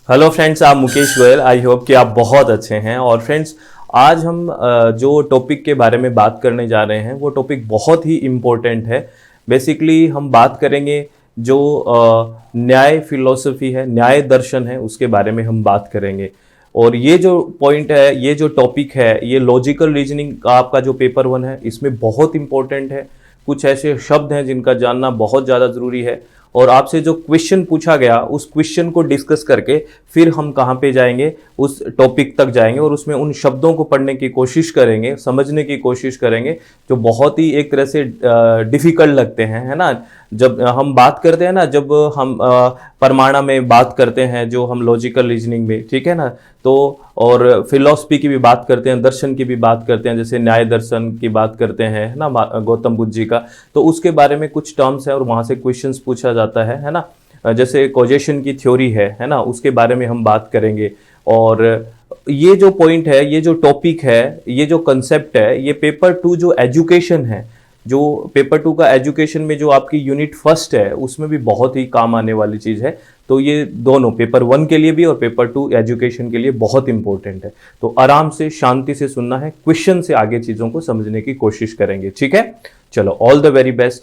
Hello friends, आप Mukesh Goyal. I hope कि आप बहुत अच्छे हैं। और फ्रेंड्स, आज हम जो टॉपिक के बारे में बात करने जा रहे हैं वो टॉपिक बहुत ही इम्पोर्टेंट है। बेसिकली हम बात करेंगे जो न्याय फिलॉसफी है, न्याय दर्शन है, उसके बारे में हम बात करेंगे। और ये जो पॉइंट है, ये जो टॉपिक है, ये लॉजिकल रीजनिंग का आपका जो पेपर 1 है इसमें बहुत इंपॉर्टेंट है। कुछ ऐसे शब्द हैं जिनका जानना बहुत ज़्यादा ज़रूरी है। और आपसे जो क्वेश्चन पूछा गया उस क्वेश्चन को डिस्कस करके फिर हम कहाँ पे जाएंगे, उस टॉपिक तक जाएंगे और उसमें उन शब्दों को पढ़ने की कोशिश करेंगे, समझने की कोशिश करेंगे जो बहुत ही एक तरह से डिफिकल्ट लगते हैं, है ना। जब हम बात करते हैं ना, जब हम परमाणा में बात करते हैं, जो हम लॉजिकल रीजनिंग में, ठीक है ना, तो और फिलॉसफी की भी बात करते हैं, दर्शन की भी बात करते हैं, जैसे न्याय दर्शन की बात करते हैं, है ना, गौतम बुद्ध जी का, तो उसके बारे में कुछ टर्म्स है और वहाँ से क्वेश्चंस पूछा जाता है ना। जैसे कॉजेशन की थ्योरी है ना, उसके बारे में हम बात करेंगे। और ये जो पॉइंट है, ये जो टॉपिक है, ये जो कंसेप्ट है, ये पेपर 2 जो एजुकेशन है, जो पेपर 2 का एजुकेशन में जो आपकी यूनिट फर्स्ट है उसमें भी बहुत ही काम आने वाली चीज़ है। तो ये दोनों पेपर 1 के लिए भी और पेपर 2 एजुकेशन के लिए बहुत इंपॉर्टेंट है। तो आराम से शांति से सुनना है, क्वेश्चन से आगे चीज़ों को समझने की कोशिश करेंगे, ठीक है। चलो, ऑल द वेरी बेस्ट।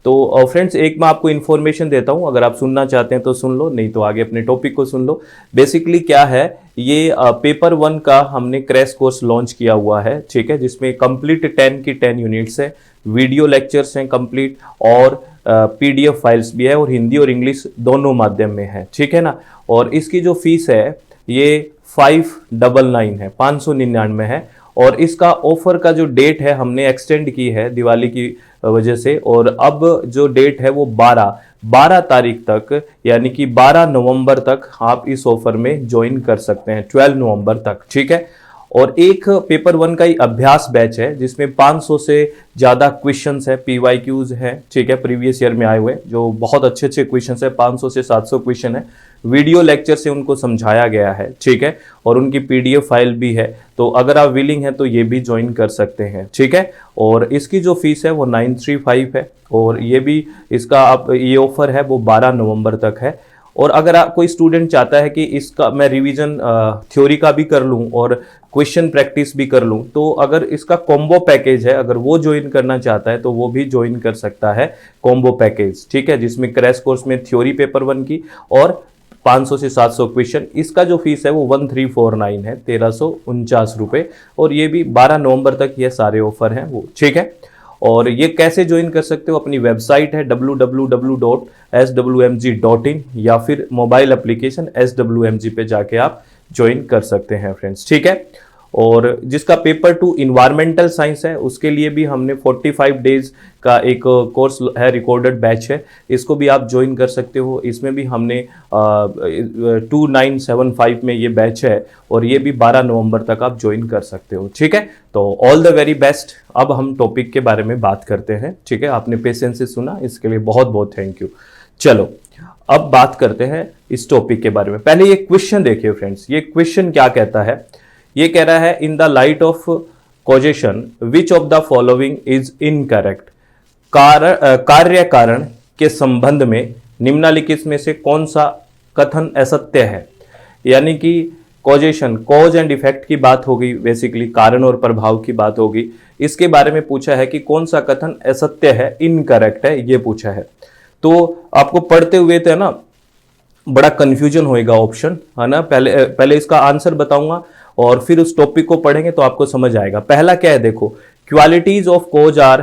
तो फ्रेंड्स, एक मैं आपको इन्फॉर्मेशन देता हूं, अगर आप सुनना चाहते हैं तो सुन लो, नहीं तो आगे अपने टॉपिक को सुन लो। बेसिकली क्या है, ये पेपर 1 का हमने क्रैश कोर्स लॉन्च किया हुआ है, ठीक है, जिसमें कंप्लीट 10 की 10 यूनिट्स है, वीडियो लेक्चर्स हैं कंप्लीट, और पीडीएफ फाइल्स भी है, और हिंदी और इंग्लिश दोनों माध्यम में है, ठीक है ना। और इसकी जो फीस है ये 599 है, 599 है। और इसका ऑफर का जो डेट है हमने एक्सटेंड की है दिवाली की वजह से, और अब जो डेट है वो 12 तारीख तक, यानी कि 12 नवंबर तक आप इस ऑफर में ज्वाइन कर सकते हैं, 12 नवंबर तक, ठीक है। और एक पेपर 1 का ही अभ्यास बैच है जिसमें 500 से ज़्यादा क्वेश्चंस है, पीवाईक्यूज है, ठीक है, प्रीवियस ईयर में आए हुए जो बहुत अच्छे अच्छे क्वेश्चंस है, 500 से 700 क्वेश्चन है, वीडियो लेक्चर से उनको समझाया गया है, ठीक है, और उनकी पीडीएफ फाइल भी है। तो अगर आप विलिंग हैं तो ये भी ज्वाइन कर सकते हैं, ठीक है। और इसकी जो फीस है वो 935 है, और ये भी इसका आप ये ऑफर है वो 12 नवंबर तक है। और अगर आप कोई स्टूडेंट चाहता है कि इसका मैं रिवीजन थ्योरी का भी कर लूँ और क्वेश्चन प्रैक्टिस भी कर लूँ, तो अगर इसका कॉम्बो पैकेज है, अगर वो ज्वाइन करना चाहता है तो वो भी ज्वाइन कर सकता है, कॉम्बो पैकेज, ठीक है, जिसमें क्रैश कोर्स में थ्योरी पेपर 1 की और 500 से 700 क्वेश्चन। इसका जो फीस है वो 1349 है, 1349 रुपये। और ये भी 12 नवंबर तक ये सारे ऑफर हैं वो, ठीक है। और ये कैसे ज्वाइन कर सकते हो, अपनी वेबसाइट है www.swmg.in या फिर मोबाइल एप्लीकेशन SWMG पे जाके आप ज्वाइन कर सकते हैं फ्रेंड्स, ठीक है। और जिसका पेपर 2 इन्वायरमेंटल साइंस है उसके लिए भी हमने 45 डेज का एक कोर्स है, रिकॉर्डेड बैच है, इसको भी आप ज्वाइन कर सकते हो। इसमें भी हमने 2975 में ये बैच है, और ये भी 12 नवंबर तक आप ज्वाइन कर सकते हो, ठीक है। तो ऑल द वेरी बेस्ट। अब हम टॉपिक के बारे में बात करते हैं, ठीक है। आपने पेशेंस से सुना, इसके लिए बहुत बहुत थैंक यू। चलो, अब बात करते हैं इस टॉपिक के बारे में। पहले ये क्वेश्चन देखिए फ्रेंड्स, ये क्वेश्चन क्या कहता है। ये कह रहा है, in the light of causation which of the following is incorrect. कार्य कारण के संबंध में निम्नलिखित में से कौन सा कथन असत्य है। यानी कि कॉजेशन, कॉज एंड इफेक्ट की बात होगी, बेसिकली कारण और प्रभाव की बात होगी। इसके बारे में पूछा है कि कौन सा कथन असत्य है, इनकरेक्ट है, ये पूछा है। तो आपको पढ़ते हुए तो है ना बड़ा कंफ्यूजन होएगा ऑप्शन, है ना। पहले इसका आंसर बताऊंगा और फिर उस टॉपिक को पढ़ेंगे तो आपको समझ आएगा। पहला क्या है, देखो, qualities of cause are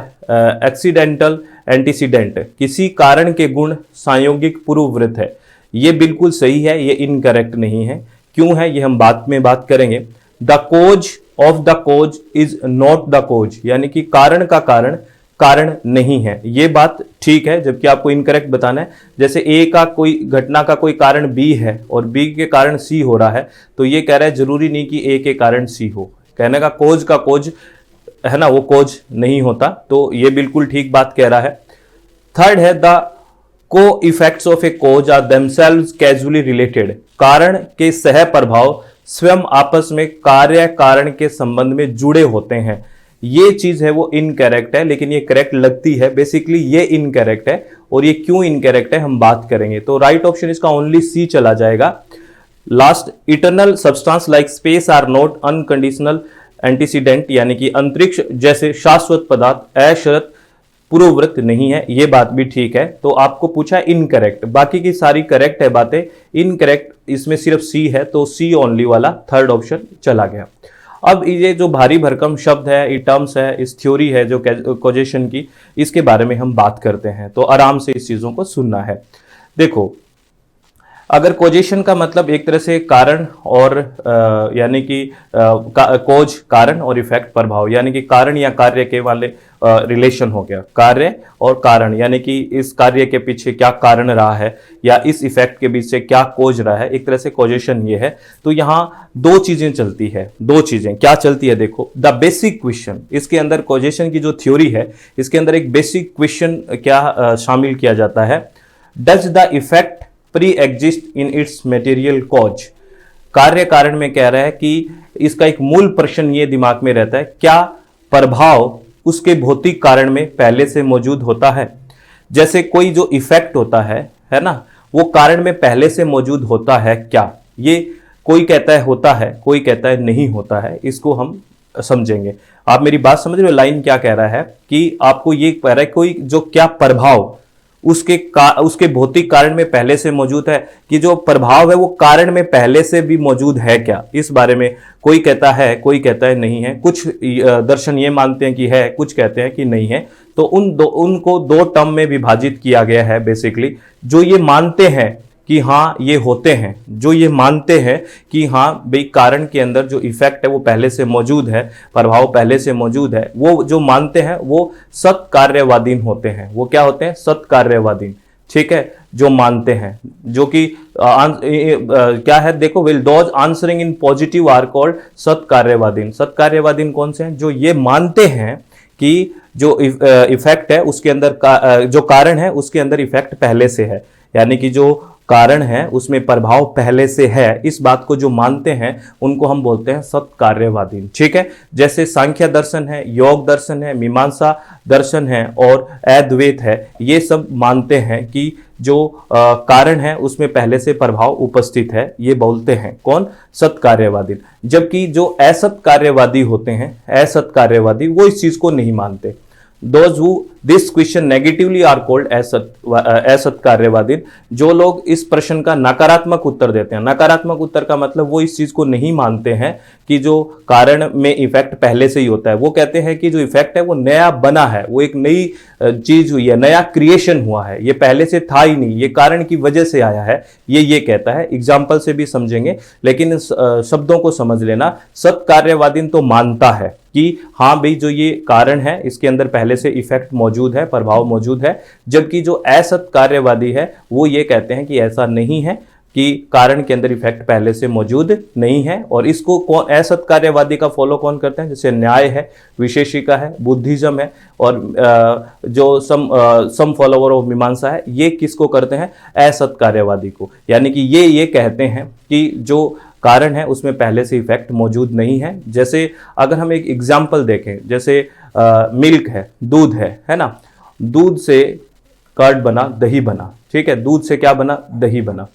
accidental antecedent. किसी कारण के गुण संयोगिक पूर्ववृत्त है, ये बिल्कुल सही है, ये इनकरेक्ट नहीं है। क्यों है ये हम बाद में बात करेंगे। The cause of the cause is not the cause, यानी कि कारण का कारण कारण नहीं है, ये बात ठीक है, जबकि आपको इनकरेक्ट बताना है। जैसे ए का कोई घटना का कोई कारण बी है और बी के कारण सी हो रहा है, तो ये कह रहा है जरूरी नहीं कि ए के कारण सी हो। कहने का कोज है ना, वो कोज नहीं होता, तो ये बिल्कुल ठीक बात कह रहा है। थर्ड है, the co effects of a cause are themselves causally related. कारण के सह प्रभाव स्वयं आपस में कार्य कारण के संबंध में जुड़े होते हैं। ये चीज है वो इनकरेक्ट है, लेकिन ये करेक्ट लगती है। बेसिकली ये इनकरेक्ट है, और ये क्यों इनकरेक्ट है हम बात करेंगे। तो राइट ऑप्शन इसका ओनली सी चला जाएगा। Last, eternal substance like space are not unconditional antecedent, यानी कि अंतरिक्ष जैसे शाश्वत पदार्थ अशर्त पूर्ववृत्त नहीं है, ये बात भी ठीक है। तो आपको पूछा इनकरेक्ट, बाकी की सारी करेक्ट है बातें, इनकरेक्ट इसमें सिर्फ सी है, तो सी ओनली वाला थर्ड ऑप्शन चला गया। अब ये जो भारी भरकम शब्द है, ये टर्म्स है, इस थ्योरी है जो कॉजेशन की, इसके बारे में हम बात करते हैं, तो आराम से इस चीजों को सुनना है। देखो, अगर कोजेशन का मतलब एक तरह से कारण और यानी कि कोज कारण और इफेक्ट प्रभाव, यानी कि कारण या कार्य के वाले रिलेशन हो गया, कार्य और कारण, यानी कि इस कार्य के पीछे क्या कारण रहा है या इस इफेक्ट के बीच से क्या कोज रहा है, एक तरह से कोजेशन ये है। तो यहाँ दो चीजें चलती है, दो चीजें क्या चलती है, देखो, द बेसिक क्वेश्चन, इसके अंदर कोजेशन की जो थ्योरी है इसके अंदर एक बेसिक क्वेश्चन क्या शामिल किया जाता है, does the effect pre exist in its material cause. कार्य कारण में कह रहा है कि इसका एक मूल प्रश्न ये दिमाग में रहता है, क्या प्रभाव उसके भौतिक कारण में पहले से मौजूद होता है। जैसे कोई जो इफेक्ट होता है ना, वो कारण में पहले से मौजूद होता है क्या, ये कोई कहता है होता है, कोई कहता है नहीं होता है, इसको हम समझेंगे। आप मेरी बात समझ रहे हो, लाइन क्या कह रहा है कि आपको ये कह रहा है कोई जो क्या प्रभाव उसके भौतिक कारण में पहले से मौजूद है, कि जो प्रभाव है वो कारण में पहले से भी मौजूद है क्या, इस बारे में कोई कहता है, कोई कहता है नहीं है। कुछ दर्शन ये मानते हैं कि है, कुछ कहते हैं कि नहीं है। तो उनको दो टर्म में विभाजित किया गया है बेसिकली। जो ये मानते हैं कि हाँ ये होते हैं, जो ये मानते हैं कि हाँ भाई कारण के अंदर जो इफेक्ट है वो पहले से मौजूद है, प्रभाव पहले से मौजूद है, वो जो मानते हैं वो सत्कार्यवादीन होते हैं। वो क्या होते हैं? सत्कार्यवादीन, ठीक है, जो मानते हैं, जो कि क्या है, देखो, will those answering in positive are called सत्कार्यवादीन। सत्कार्यवादीन कौन से हैं? जो ये मानते हैं कि जो इफेक्ट है उसके अंदर जो कारण है उसके अंदर इफेक्ट पहले से है, यानी कि जो कारण है उसमें प्रभाव पहले से है, इस बात को जो मानते हैं उनको हम बोलते हैं सत्कार्यवादी, ठीक है। जैसे सांख्य दर्शन है, योग दर्शन है, मीमांसा दर्शन है और अद्वैत है, ये सब मानते हैं कि जो कारण है उसमें पहले से प्रभाव उपस्थित है, ये बोलते हैं कौन? सत्कार्यवादी। जबकि जो असत्कार्यवादी होते हैं, असत्कार्यवादी, वो इस चीज को नहीं मानते। Those who this question negatively are called असत्कार्यवादी। जो लोग इस प्रश्न का नकारात्मक उत्तर देते हैं, नकारात्मक उत्तर का मतलब वो इस चीज को नहीं मानते हैं कि जो कारण में इफेक्ट पहले से ही होता है। वो कहते हैं कि जो इफेक्ट है वो नया बना है, वो एक नई चीज हुई है, नया क्रिएशन हुआ है, ये पहले से था ही नहीं, ये कारण की वजह से आया है, ये कहता है। एग्जाम्पल से भी समझेंगे, लेकिन शब्दों को समझ लेना। सत्कार्यवादी तो मानता है कि हाँ भाई जो ये कारण है इसके अंदर पहले से इफेक्ट मौजूद है, प्रभाव मौजूद है। जबकि जो असत्कार्यवादी है वो ये कहते हैं कि ऐसा नहीं है, कि कारण के अंदर इफेक्ट पहले से मौजूद नहीं है। और इसको कौन असत्कार्यवादी का फॉलो कौन करते हैं? जैसे न्याय है, विशेषिका है, बुद्धिज्म है और जो सम फॉलोवर ऑफ मीमांसा है, ये किसको करते हैं? असत्कार्यवादी को। यानी कि ये कहते हैं कि जो कारण है उसमें पहले से इफेक्ट मौजूद नहीं है। जैसे अगर हम एक एग्जाम्पल देखें, जैसे मिल्क है, दूध है ना, दूध से कर्ड बना, दही बना, ठीक है, दूध से क्या बना? दही बना।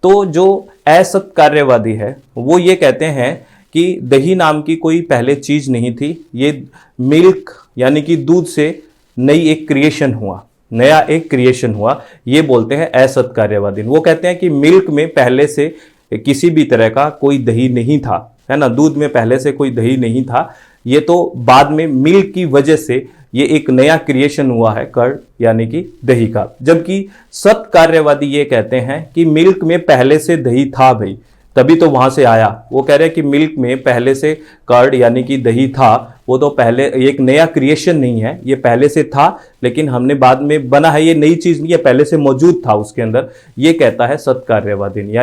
तो जो असत्कार्यवादी है वो ये कहते हैं कि दही नाम की कोई पहले चीज नहीं थी, ये मिल्क यानी कि दूध से नई एक क्रिएशन हुआ, नया एक क्रिएशन हुआ, ये बोलते हैं असत्कार्यवादी। वो कहते हैं कि मिल्क में पहले से किसी भी तरह का कोई दही नहीं था, है ना, दूध में पहले से कोई दही नहीं था, ये तो बाद में मिल्क की वजह से ये एक नया क्रिएशन हुआ है, कर्ड यानी कि दही का। जबकि सत्कार्यवादी ये कहते हैं कि मिल्क में पहले से दही था भाई, तभी तो वहां से आया। वो कह रहे हैं कि मिल्क में पहले से कर्ड यानी कि दही था, वो तो पहले एक नया क्रिएशन नहीं है, ये पहले से था लेकिन हमने बाद में बना है, ये नई चीज नहीं है, पहले से मौजूद था उसके अंदर, ये कहता है सत्कार्यवादी।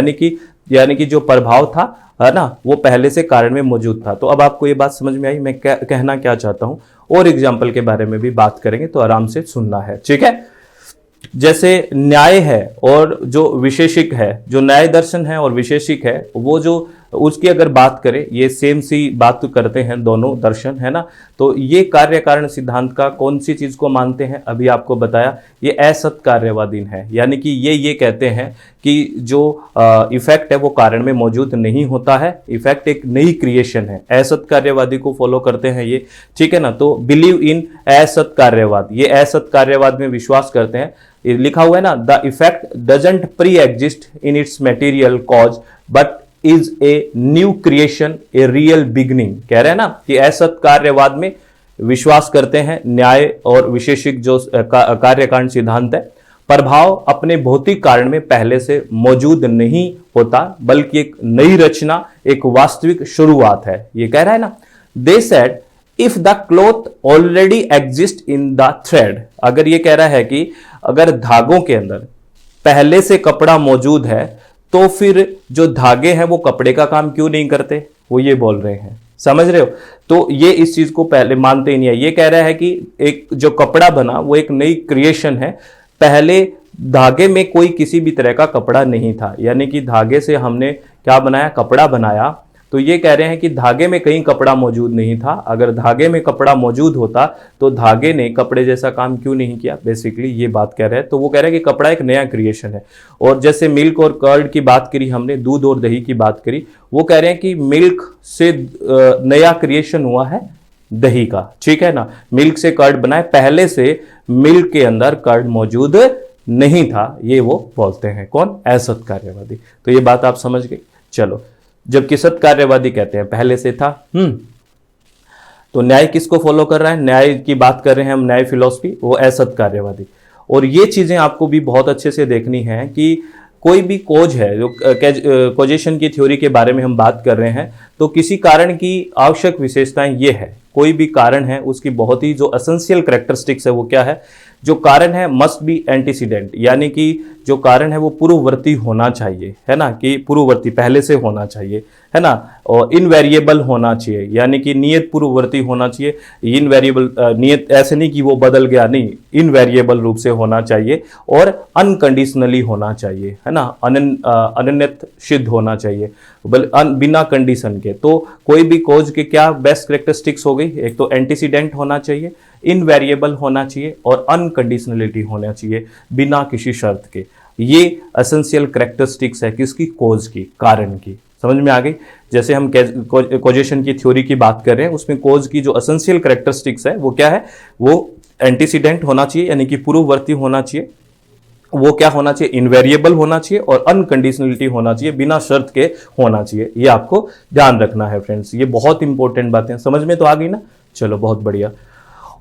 यानी कि जो प्रभाव था, है ना, वो पहले से कारण में मौजूद था। तो अब आपको ये बात समझ में आई मैं कहना क्या चाहता हूं, और एग्जाम्पल के बारे में भी बात करेंगे, तो आराम से सुनना है, ठीक है। जैसे न्याय है और जो विशेषिक है, जो न्याय दर्शन है और विशेषिक है, वो जो उसकी अगर बात करें, ये सेम सी बात करते हैं दोनों दर्शन, है ना। तो ये कार्य कारण सिद्धांत का कौन सी चीज को मानते हैं, अभी आपको बताया, ये असत कार्यवादी है। यानी कि ये कहते हैं कि जो इफेक्ट है वो कारण में मौजूद नहीं होता है, इफेक्ट एक नई क्रिएशन है। असत कार्यवादी को फॉलो करते हैं ये, ठीक है ना। तो बिलीव इन असत कार्यवाद, ये असत कार्यवाद में विश्वास करते हैं। ये लिखा हुआ है ना, the effect doesn't pre exist in its material cause but is a new creation, a real beginning. कह रहे हैं ना कि असत कार्यवाद में विश्वास करते हैं, न्याय और विशेषिक जो कार्यकारण सिद्धांत है, प्रभाव अपने भौतिक कारण में पहले से मौजूद नहीं होता बल्कि एक नई रचना, एक वास्तविक शुरुआत है। ये कह रहा है ना, they said if the cloth already exist in the thread. अगर ये कह रहा है कि अगर धागों के अंदर पहले से कपड़ा मौजूद है तो फिर जो धागे हैं वो कपड़े का काम क्यों नहीं करते, वो ये बोल रहे हैं। समझ रहे हो। तो ये इस चीज को पहले मानते ही नहीं है। ये कह रहा है कि एक जो कपड़ा बना वो एक नई क्रिएशन है, पहले धागे में कोई किसी भी तरह का कपड़ा नहीं था। यानी कि धागे से हमने क्या बनाया, कपड़ा बनाया। तो ये कह रहे हैं कि धागे में कहीं कपड़ा मौजूद नहीं था। अगर धागे में कपड़ा मौजूद होता तो धागे ने कपड़े जैसा काम क्यों नहीं किया, बेसिकली ये बात कह रहे हैं। तो वो कह रहे हैं कि कपड़ा एक नया क्रिएशन है। और जैसे मिल्क और कर्ड की बात करी हमने, दूध और दही की बात करी, वो कह रहे हैं कि मिल्क से नया क्रिएशन हुआ है दही का, ठीक है ना। मिल्क से कर्ड बनाए, पहले से मिल्क के अंदर कर्ड मौजूद नहीं था, ये वो बोलते हैं। कौन, असत कार्यवादी। तो ये बात आप समझ गए। चलो, जबकि सत कार्यवादी कहते हैं पहले से था। तो न्याय किसको फॉलो कर रहा है, न्याय की बात कर रहे हैं हम, न्याय फिलॉसफी, वो असत कार्यवादी। और ये चीजें आपको भी बहुत अच्छे से देखनी है कि कोई भी कोज है, जो कोजेशन की थ्योरी के बारे में हम बात कर रहे हैं, तो किसी कारण की आवश्यक विशेषताएं ये है, कोई भी कारण है उसकी बहुत ही जो एसेंशियल कैरेक्टरिस्टिक्स है वो क्या है, जो कारण है मस्ट बी एंटीसीडेंट, यानी कि जो कारण है वो पूर्ववर्ती होना चाहिए, है ना, कि पूर्ववर्ती पहले से होना चाहिए, है ना। और इनवेरिएबल होना चाहिए, यानी कि नियत पूर्ववर्ती होना चाहिए। इनवेरिएबल नियत ऐसे नहीं कि वो बदल गया, नहीं, इनवेरिएबल रूप से होना चाहिए। और अनकंडीशनली होना चाहिए, है ना, अनन्यत सिद्ध होना चाहिए, बिना कंडीशन के। तो कोई भी कोज के क्या बेस्ट कैरेक्टरिस्टिक्स हो गई, एक तो एंटीसीडेंट होना चाहिए, इनवेरिएबल होना चाहिए और अनकंडीशनलिटी होना चाहिए, बिना किसी शर्त के। ये एसेंशियल कैरेक्टरिस्टिक्स है किसकी, कोज की, कारण की। समझ में आ गई। जैसे हम कोजेशन की थ्योरी की बात कर रहे हैं, उसमें कोज की जो एसेंशियल कैरेक्टरिस्टिक्स है वो क्या है, वो एंटीसीडेंट होना चाहिए, यानी कि पूर्ववर्ती होना चाहिए। वो क्या होना चाहिए, इनवेरिएबल होना चाहिए और अनकंडीशनलिटी होना चाहिए, बिना शर्त के होना चाहिए। ये आपको ध्यान रखना है फ्रेंड्स, ये बहुत इंपॉर्टेंट बातें। समझ में तो आ गई ना, चलो बहुत बढ़िया।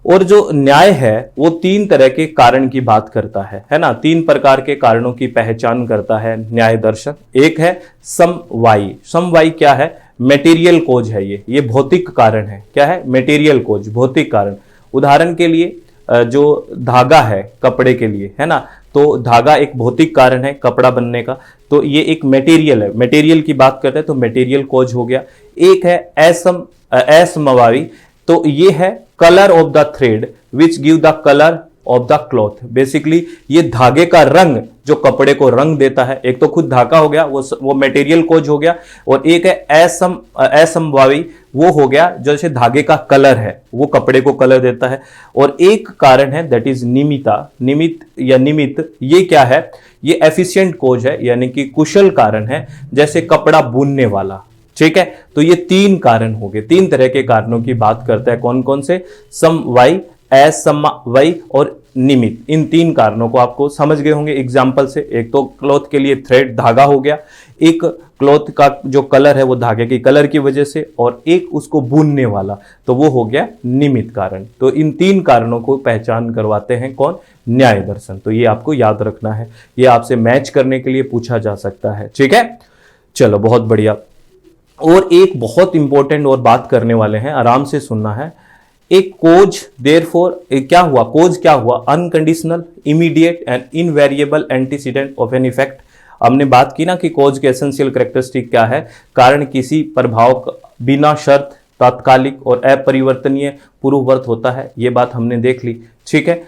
और जो न्याय है वो तीन तरह के कारण की बात करता है ना, तीन प्रकार के कारणों की पहचान करता है न्याय दर्शन। एक है समवायी। समवायी क्या है, मेटीरियल कोज है, ये भौतिक कारण है। क्या है, मेटीरियल कोज, भौतिक कारण। उदाहरण के लिए जो धागा है कपड़े के लिए, है ना, तो धागा एक भौतिक कारण है कपड़ा बनने का, तो ये एक मेटीरियल है। मेटीरियल की बात करते हैं तो मेटीरियल कोज हो गया। एक है असमवायी, तो ये है colour of the thread which give the colour of the cloth. Basically ये धागे का रंग जो कपड़े को रंग देता है। एक तो खुद धागा हो गया, वो मेटेरियल कोज हो गया, और एक है असमवायी, वो हो गया जैसे धागे का कलर है, वो कपड़े को कलर देता है। और एक कारण है दैट इज निमिता, निमित या निमित्त। ये क्या है, ये एफिशिएंट कोज है, यानी कि कुशल कारण है, जैसे कपड़ा बुनने वाला। ठीक है, तो ये तीन कारण हो गए, तीन तरह के कारणों की बात करता है। कौन कौन से, समवायी, असमवायी और निमित्त। इन तीन कारणों को आपको समझ गए होंगे एग्जाम्पल से। एक तो क्लॉथ के लिए थ्रेड, धागा हो गया, एक क्लॉथ का जो कलर है वो धागे की कलर की वजह से, और एक उसको बुनने वाला, तो वो हो गया निमित्त कारण। तो इन तीन कारणों को पहचान करवाते हैं कौन, न्याय दर्शन। तो ये आपको याद रखना है, ये आपसे मैच करने के लिए पूछा जा सकता है। ठीक है, चलो बहुत बढ़िया। और एक बहुत इंपॉर्टेंट और बात करने वाले हैं, आराम से सुनना है। एक कोज देयरफॉर क्या हुआ, कोज क्या हुआ, unconditional, immediate and invariable antecedent of an effect. हमने बात की ना कि कोज के एसेंशियल कैरेक्टरिस्टिक क्या है, कारण किसी प्रभाव बिना शर्त, तात्कालिक और अपरिवर्तनीय पूर्ववर्त होता है। ये बात हमने देख ली। ठीक है,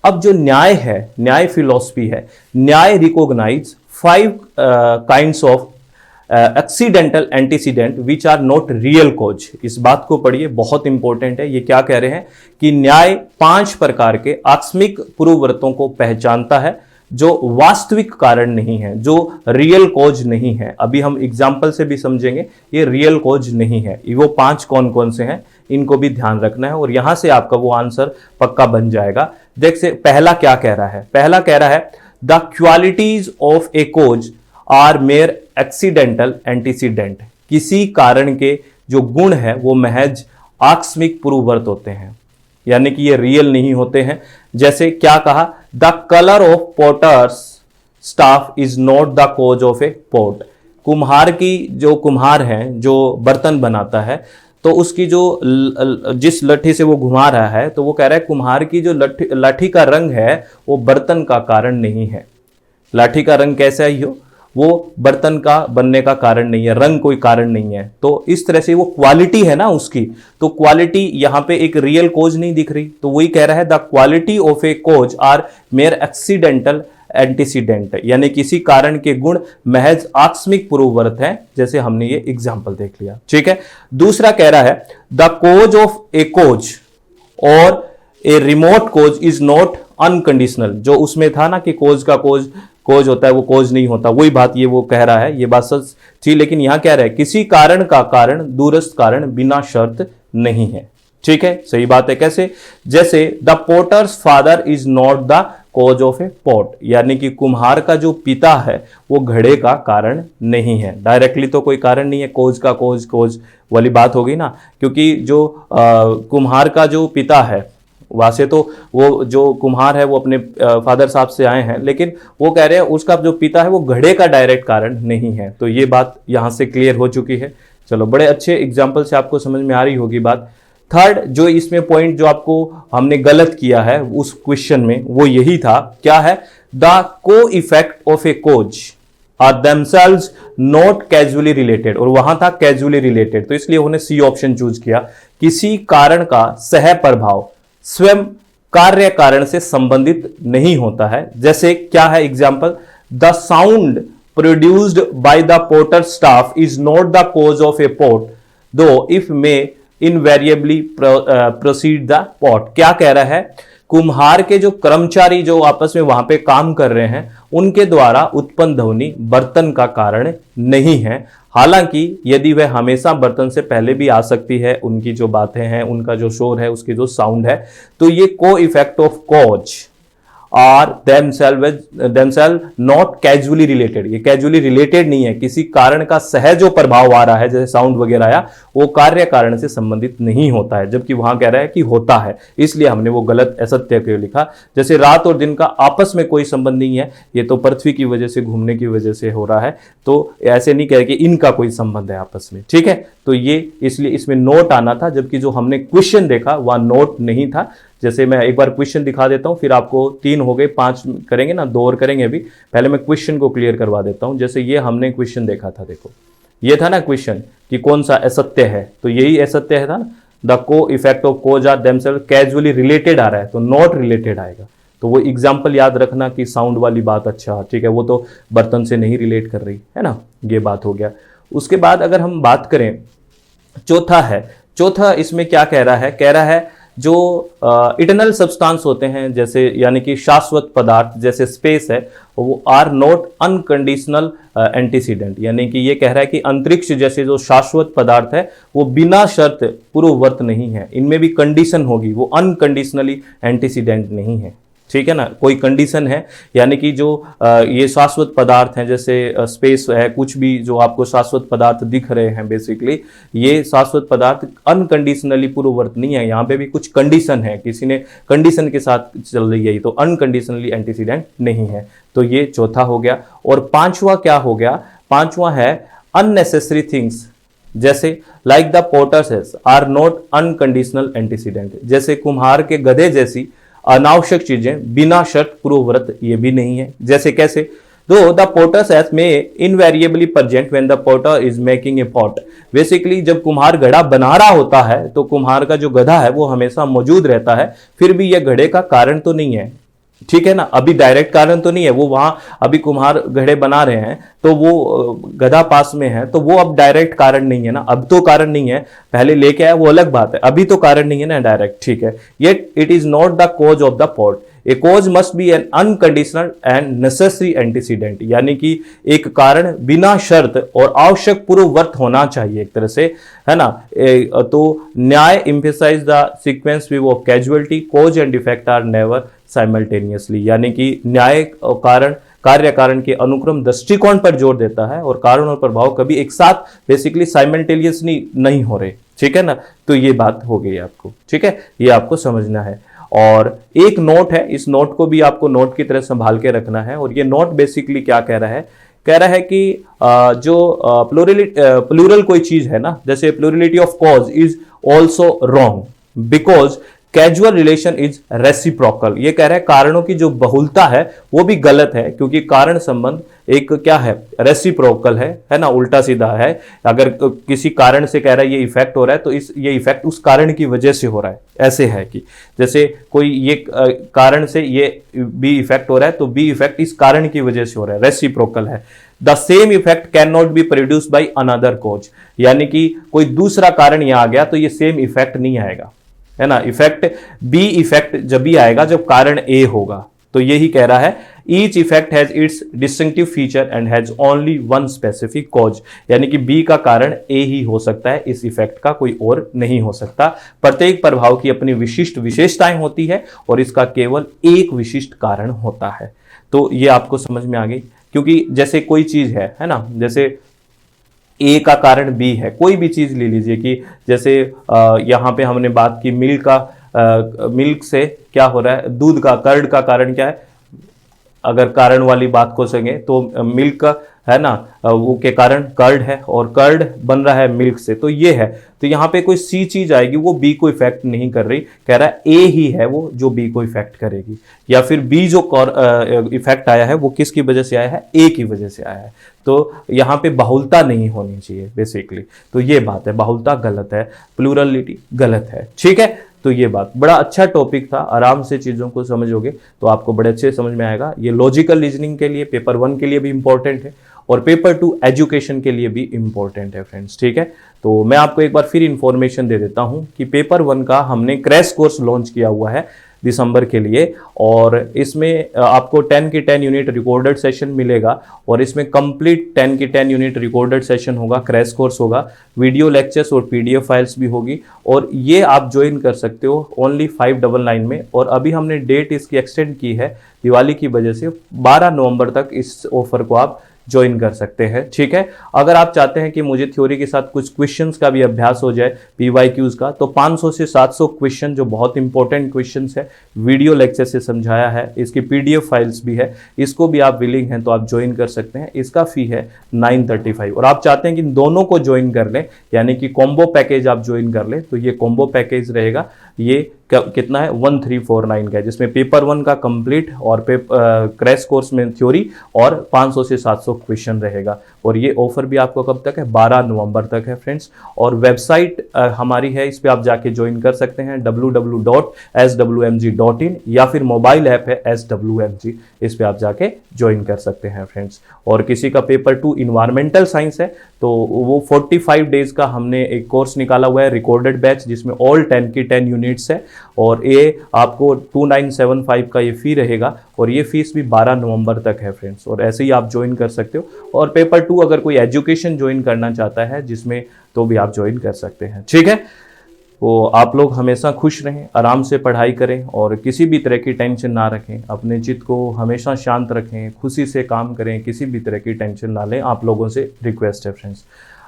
अब जो न्याय है, न्याय फिलॉसफी है, Nyaya recognise 5 kinds of accidental antecedent which are not real cause. इस बात को पढ़िए, बहुत इंपॉर्टेंट है। ये क्या कह रहे हैं कि न्याय 5 प्रकार के आकस्मिक पूर्वव्रतों को पहचानता है जो वास्तविक कारण नहीं है, जो रियल कॉज नहीं है। अभी हम एग्जाम्पल से भी समझेंगे ये रियल कॉज नहीं है। वो 5 कौन कौन से हैं, इनको भी ध्यान रखना है और यहां से आपका वो आंसर पक्का बन जाएगा। देख से पहला क्या कह रहा है, पहला कह रहा है the qualities of a cause are mere accidental antecedent. किसी कारण के जो गुण है वो महज आकस्मिक पूर्ववर्त होते हैं, यानी कि ये रियल नहीं होते हैं। जैसे क्या कहा, the colour of potter's staff is not the cause of a pot. कुम्हार की जो कुम्हार है जो बर्तन बनाता है तो उसकी जो जिस लट्ठी से वो घुमा रहा है तो वो कह रहा है कुम्हार की जो लाठी का रंग है वो बर्तन का कारण नहीं है। लाठी का रंग कैसा ही हो वो बर्तन का बनने का कारण नहीं है, रंग कोई कारण नहीं है। तो इस तरह से वो क्वालिटी है ना उसकी, तो क्वालिटी यहां पे एक रियल कोज नहीं दिख रही। तो वही कह रहा है the quality of a cause are mere accidental antecedent, यानी किसी कारण के गुण महज आकस्मिक पूर्ववर्त हैं, जैसे हमने ये एग्जाम्पल देख लिया। ठीक है। दूसरा कह रहा है the cause of a cause और a remote cause is not unconditional. जो उसमें था ना कि कोज का कोज होता है वो कोज नहीं होता, वही बात ये वो कह रहा है। ये बात सच थी, लेकिन यहां क्या रहा है, किसी कारण का कारण दूरस्थ कारण बिना शर्त नहीं है। ठीक है, सही बात है। कैसे, जैसे the potter's father is not the cause of a pot, यानी कि कुम्हार का जो पिता है वो घड़े का कारण नहीं है। डायरेक्टली तो कोई कारण नहीं है, कोज का कोज वाली बात होगी ना, क्योंकि जो कुम्हार का जो पिता है वैसे तो वो जो कुम्हार है वो अपने फादर साहब से आए हैं, लेकिन वो कह रहे हैं उसका जो पिता है वो घड़े का डायरेक्ट कारण नहीं है। तो ये बात यहां से क्लियर हो चुकी है। चलो, बड़े अच्छे एग्जाम्पल से आपको समझ में आ रही होगी बात। थर्ड जो इसमें पॉइंट जो आपको हमने गलत किया है उस क्वेश्चन में वो यही था, क्या है, द को effect of a cause are themselves not causally related, और वहां था कैजुअली रिलेटेड, तो इसलिए उन्होंने सी ऑप्शन चूज किया। किसी कारण का सह प्रभाव स्वयं कार्य कारण से संबंधित नहीं होता है। जैसे क्या है example, the sound produced by the potter staff is not the cause of a pot though if may invariably proceed the pot. क्या कह रहा है, कुम्हार के जो कर्मचारी जो आपस में वहां पे काम कर रहे हैं उनके द्वारा उत्पन्न ध्वनि बर्तन का कारण नहीं है। हालांकि यदि वह हमेशा बर्तन से पहले भी आ सकती है, उनकी जो बातें हैं, उनका जो शोर है, उसकी जो साउंड है, तो ये co effect of cause are themselves not causally related. ये कैजुअली रिलेटेड नहीं है, किसी कारण का सहज जो प्रभाव आ रहा है जैसे साउंड वगैरह आया वो कार्य कारण से संबंधित नहीं होता है, जबकि वहां कह रहा है कि होता है, इसलिए हमने वो गलत असत्य क्यों लिखा। जैसे रात और दिन का आपस में कोई संबंध नहीं है, ये तो पृथ्वी की वजह से घूमने की वजह से हो रहा है, तो ऐसे नहीं कह कि इनका कोई संबंध है आपस में। ठीक है, तो ये इसलिए इसमें नोट आना था, जबकि जो हमने क्वेश्चन देखा वह नोट नहीं था। जैसे मैं एक बार क्वेश्चन दिखा देता हूं, फिर आपको 3 हो गए, 5 करेंगे ना, 2 और करेंगे अभी। पहले मैं क्वेश्चन को क्लियर करवा देता हूं। जैसे ये हमने क्वेश्चन देखा था, देखो ये था ना क्वेश्चन कि कौन सा असत्य है, तो यही असत्य है था ना, द को effect of cause are themselves causally related आ रहा है, तो नॉट रिलेटेड आएगा। तो वो एग्जाम्पल याद रखना कि साउंड वाली बात, अच्छा ठीक है, वो तो बर्तन से नहीं रिलेट कर रही है ना, ये बात हो गया। उसके बाद अगर हम बात करें, चौथा इसमें क्या कह रहा है, कह रहा है जो इटर्नल सब्सटेंस होते हैं, जैसे यानी कि शाश्वत पदार्थ जैसे स्पेस है, वो आर नॉट अनकंडीशनल एंटीसीडेंट, यानी कि ये कह रहा है कि अंतरिक्ष जैसे जो शाश्वत पदार्थ है वो बिना शर्त पूर्ववर्त नहीं है, इनमें भी कंडीशन होगी, वो अनकंडीशनली एंटीसीडेंट नहीं है। ठीक है ना, कोई कंडीशन है, यानी कि जो ये शाश्वत पदार्थ हैं जैसे स्पेस है, कुछ भी जो आपको शाश्वत पदार्थ दिख रहे हैं, बेसिकली ये शाश्वत पदार्थ अनकंडीशनली पूर्ववर्त नहीं है, यहाँ पे भी कुछ कंडीशन है, किसी ने कंडीशन के साथ चल रही है, तो अनकंडीशनली एंटीसीडेंट नहीं है। तो ये चौथा हो गया। और पांचवा क्या हो गया, पांचवा है अननेसेसरी थिंग्स, जैसे like the potters are not unconditional antecedent, जैसे कुम्हार के गधे जैसी अनावश्यक चीजें बिना शर्त पूर्ववर्त ये भी नहीं है। जैसे कैसे, दो द पोटर्स एस में invariably present when the potter is making a pot, basically जब कुम्हार घड़ा बना रहा होता है तो कुम्हार का जो गधा है वो हमेशा मौजूद रहता है, फिर भी यह घड़े का कारण तो नहीं है, ठीक है ना। अभी डायरेक्ट कारण तो नहीं है, वो वहां अभी कुम्हार घड़े बना रहे हैं तो वो गधा पास में है, तो वो अब डायरेक्ट कारण नहीं है ना, अब तो कारण नहीं है, पहले लेके आया वो अलग बात है, अभी तो कारण नहीं है ना डायरेक्ट, ठीक है। Yet it is not the cause of the pot, A cause must be N unconditional and necessary antecedent, यानी कि एक कारण बिना शर्त और आवश्यक पूर्ववर्त होना चाहिए एक तरह से, है ना। तो Nyaya emphasise the sequence view of causality, cause and effect are never simultaneously, यानी कि न्याय कारण कार्य कारण के अनुक्रम दृष्टिकोण पर जोर देता है और कारण और प्रभाव कभी एक साथ बेसिकली साइमल्टेनियसली नहीं हो रहे, ठीक है ना। तो ये बात हो गई आपको, ठीक है, ये आपको समझना है। और एक नोट है, इस नोट को भी आपको नोट की तरह संभाल के रखना है। और ये नोट बेसिकली क्या कह रहा है, कह रहा है कि जो प्लूरल कोई चीज है ना, जैसे plurality of cause is also wrong because casual relation is reciprocal. ये कह रहा है कारणों की जो बहुलता है वो भी गलत है, क्योंकि कारण संबंध एक क्या है, रेसिप्रोकल है ना, उल्टा सीधा है। अगर किसी कारण से कह रहा है ये इफेक्ट हो रहा है, तो ये इफेक्ट उस कारण की वजह से हो रहा है, ऐसे है कि जैसे कोई ये कारण से ये बी इफेक्ट हो रहा है तो बी इफेक्ट इस कारण की वजह से हो रहा है, रेसिप्रोकल है। The same effect can not be produced by another cause, यानी कि कोई दूसरा कारण यहां आ गया तो ये सेम इफेक्ट नहीं आएगा, है ना। इफेक्ट बी इफेक्ट जब भी आएगा जब कारण ए होगा, तो यही कह रहा है each effect has its distinctive feature and has only one specific cause, यानी कि बी का कारण ए ही हो सकता है, इस इफेक्ट का कोई और नहीं हो सकता। प्रत्येक प्रभाव की अपनी विशिष्ट विशेषताएं होती है और इसका केवल एक विशिष्ट कारण होता है। तो ये आपको समझ में आ गई, क्योंकि जैसे कोई चीज है ना, जैसे ए का कारण बी है, कोई भी चीज ले लीजिए कि जैसे यहां पे हमने बात की मिल्क से क्या हो रहा है, दूध का, कर्ड का कारण क्या है, अगर कारण वाली बात को सकें तो मिल्क है ना, वो के कारण कर्ड है और कर्ड बन रहा है मिल्क से, तो ये है। तो यहाँ पे कोई सी चीज आएगी वो बी को इफेक्ट नहीं कर रही, कह रहा है ए ही है वो जो बी को इफेक्ट करेगी, या फिर बी जो इफेक्ट आया है वो किसकी वजह से आया है, ए की वजह से आया है। तो यहाँ पे बहुलता नहीं होनी चाहिए बेसिकली, तो ये बात है, बहुलता गलत है, प्लूरलिटी गलत है, ठीक है। तो ये बात, बड़ा अच्छा टॉपिक था, आराम से चीज़ों को समझोगे तो आपको बड़े अच्छे समझ में आएगा। ये लॉजिकल रीजनिंग के लिए पेपर 1 के लिए भी इंपॉर्टेंट है और पेपर 2 एजुकेशन के लिए भी इंपॉर्टेंट है फ्रेंड्स, ठीक है। तो मैं आपको एक बार फिर इंफॉर्मेशन दे देता हूं कि पेपर 1 का हमने क्रैश कोर्स लॉन्च किया हुआ है दिसंबर के लिए, और इसमें आपको 10 की 10 यूनिट रिकॉर्डेड सेशन मिलेगा और इसमें कंप्लीट 10 की 10 यूनिट रिकॉर्डेड सेशन होगा, क्रैश कोर्स होगा, वीडियो लेक्चर्स और पीडीएफ फाइल्स भी होगी, और ये आप ज्वाइन कर सकते हो ओनली 599 में। और अभी हमने डेट इसकी एक्सटेंड की है दिवाली की वजह से, 12 नवंबर तक इस ऑफर को आप ज्वाइन कर सकते हैं, ठीक है। अगर आप चाहते हैं कि मुझे थ्योरी के साथ कुछ क्वेश्चंस का भी अभ्यास हो जाए, पीवाईक्यूज का, तो 500 से 700 क्वेश्चन जो बहुत इंपॉर्टेंट क्वेश्चंस है वीडियो लेक्चर से समझाया है, इसकी पीडीएफ फाइल्स भी है, इसको भी आप विलिंग हैं तो आप ज्वाइन कर सकते हैं। इसका फी है 935, और आप चाहते हैं कि इन दोनों को ज्वाइन कर लें, यानी कि कॉम्बो पैकेज आप ज्वाइन कर लें, तो ये कॉम्बो पैकेज रहेगा, ये कितना है 1349 का है, जिसमें पेपर 1 का कंप्लीट और क्रैश कोर्स में थ्योरी और 500 से 700 क्वेश्चन रहेगा। और ये ऑफर भी आपको कब तक है, 12 नवंबर तक है फ्रेंड्स। और वेबसाइट हमारी है, इस पे आप जाके ज्वाइन कर सकते हैं www.swmg.in, या फिर मोबाइल ऐप है SWMG, इस पे आप जाके ज्वाइन कर सकते हैं फ्रेंड्स। और किसी का पेपर 2 इन्वायरमेंटल साइंस है तो वो 45 डेज का हमने एक कोर्स निकाला हुआ है रिकॉर्डेड बैच, जिसमें ऑल 10 की 10 यूनिट्स है, और ये आपको 2975 का ये फी रहेगा, और ये फीस भी 12 नवंबर तक है फ्रेंड्स। और ऐसे ही आप ज्वाइन कर सकते हो। और पेपर 2 अगर कोई एजुकेशन ज्वाइन करना चाहता है जिसमें, तो भी आप ज्वाइन कर सकते हैं, ठीक है। तो आप लोग हमेशा खुश रहें, आराम से पढ़ाई करें और किसी भी तरह की टेंशन ना रखें, अपने चित्त को हमेशा शांत रखें, खुशी से काम करें, किसी भी तरह की टेंशन ना लें, आप लोगों से रिक्वेस्ट है फ्रेंड्स।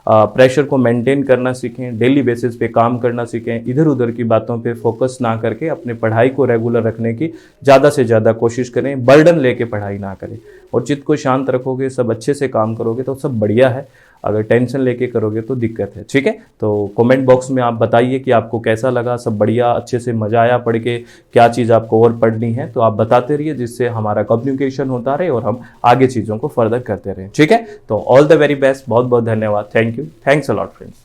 प्रेशर को मेंटेन करना सीखें, डेली बेसिस पे काम करना सीखें, इधर उधर की बातों पे फोकस ना करके अपने पढ़ाई को रेगुलर रखने की ज़्यादा से ज़्यादा कोशिश करें, बर्डन लेके पढ़ाई ना करें, और चित्त को शांत रखोगे, सब अच्छे से काम करोगे तो सब बढ़िया है। अगर टेंशन लेके करोगे तो दिक्कत है, ठीक है। तो कमेंट बॉक्स में आप बताइए कि आपको कैसा लगा, सब बढ़िया, अच्छे से मजा आया पढ़ के, क्या चीज़ आपको और पढ़नी है, तो आप बताते रहिए, जिससे हमारा कम्युनिकेशन होता रहे और हम आगे चीज़ों को फर्दर करते रहें, ठीक है। तो ऑल द वेरी बेस्ट, बहुत बहुत धन्यवाद, thank you, thanks a lot friends.